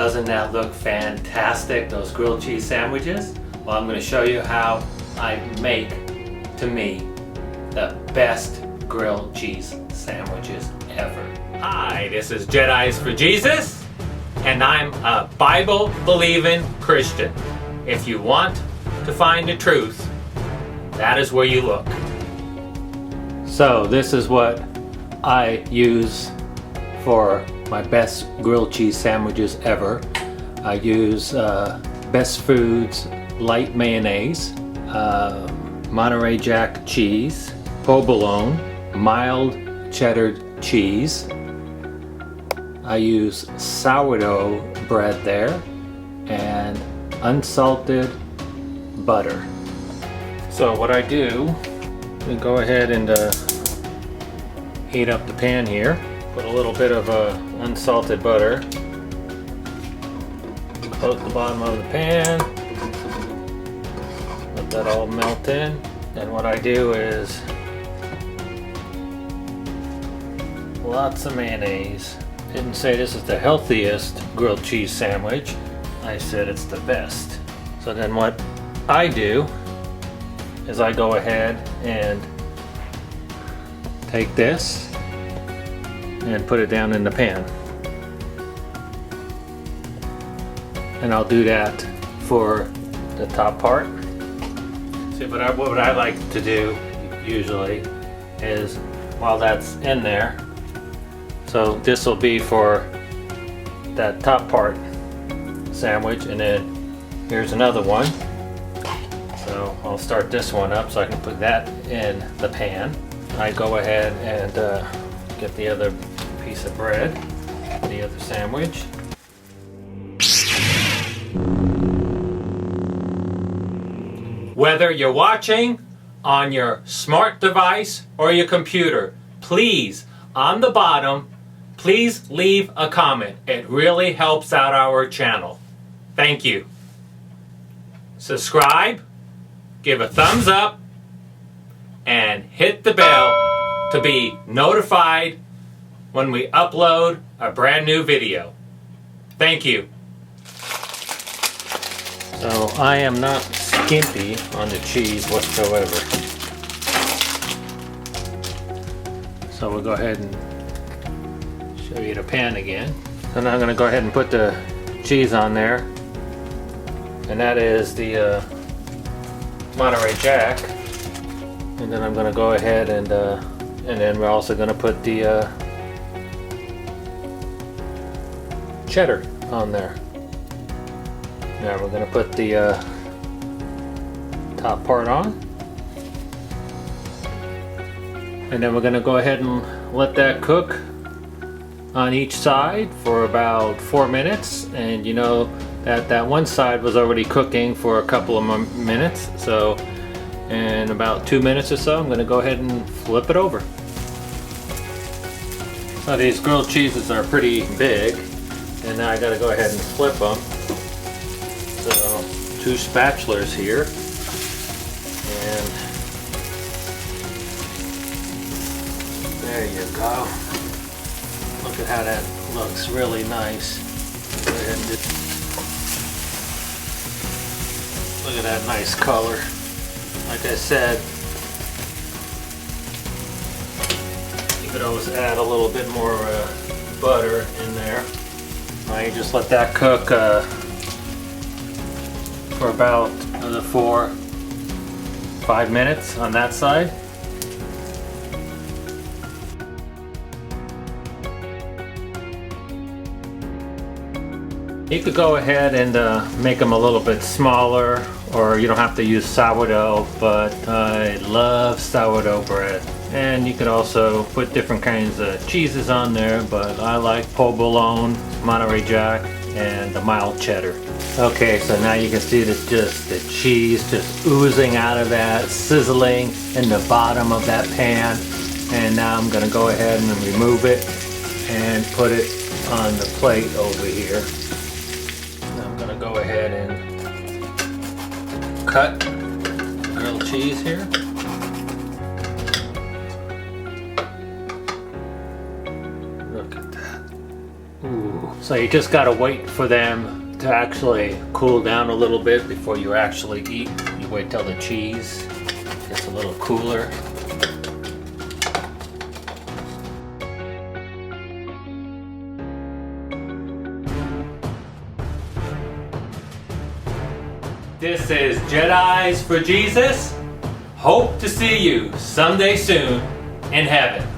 Doesn't that look fantastic, those grilled cheese sandwiches? Well, I'm going to show you how I make, to me, the best grilled cheese sandwiches ever. Hi, this is Jedis for Jesus, and I'm a Bible-believing Christian. If you want to find the truth, that is where you look. So this is what I use for my best grilled cheese sandwiches ever. I use Best Foods light mayonnaise, Monterey Jack cheese, provolone, mild cheddar cheese. I use sourdough bread there and unsalted butter. So what I do, I go ahead and heat up the pan here. Put a little bit of unsalted butter. Coat the bottom of the pan. Let that all melt in. And what I do is lots of mayonnaise. Didn't say this is the healthiest grilled cheese sandwich. I said it's the best. So then what I do is I go ahead and take this and put it down in the pan. And I'll do that for the top part. See, what I like to do usually is while that's in there, so this will be for that top part sandwich, and then here's another one. So I'll start this one up so I can put that in the pan. I go ahead and get the other piece of bread, the other sandwich. Whether you're watching on your smart device or your computer, please, on the bottom, please leave a comment. It really helps out our channel. Thank you. Subscribe, give a thumbs up, and hit the bell to be notified when we upload a brand new video. Thank you. So I am not skimpy on the cheese whatsoever. So we'll go ahead and show you the pan again. And I'm going to go ahead and put the cheese on there. And that is the Monterey Jack. And then I'm going to go ahead and then we're also going to put the cheddar on there. Now we're going to put the top part on. And then we're going to go ahead and let that cook on each side for about 4 minutes. And you know that one side was already cooking for a couple of minutes. So in about 2 minutes or so, I'm going to go ahead and flip it over. So these grilled cheeses are pretty big, and now I got to go ahead and flip them. So 2 spatulas here, and there you go. Look at how that looks, really nice. Go ahead and look at that nice color. Like I said, you could always add a little bit more butter in there. You just let that cook for about 4-5 minutes on that side. You could go ahead and make them a little bit smaller, or you don't have to use sourdough, but I love sourdough bread. And you could also put different kinds of cheeses on there, but I like provolone, Monterey Jack, and the mild cheddar. Okay, so now you can see that just the cheese just oozing out of that, sizzling in the bottom of that pan. And now I'm going to go ahead and remove it and put it on the plate over here. Now I'm going to go ahead and cut grilled cheese here. Look at that. Ooh. So you just gotta wait for them to actually cool down a little bit before you actually eat. You wait till the cheese gets a little cooler. This is Jedis for Jesus. Hope to see you someday soon in heaven.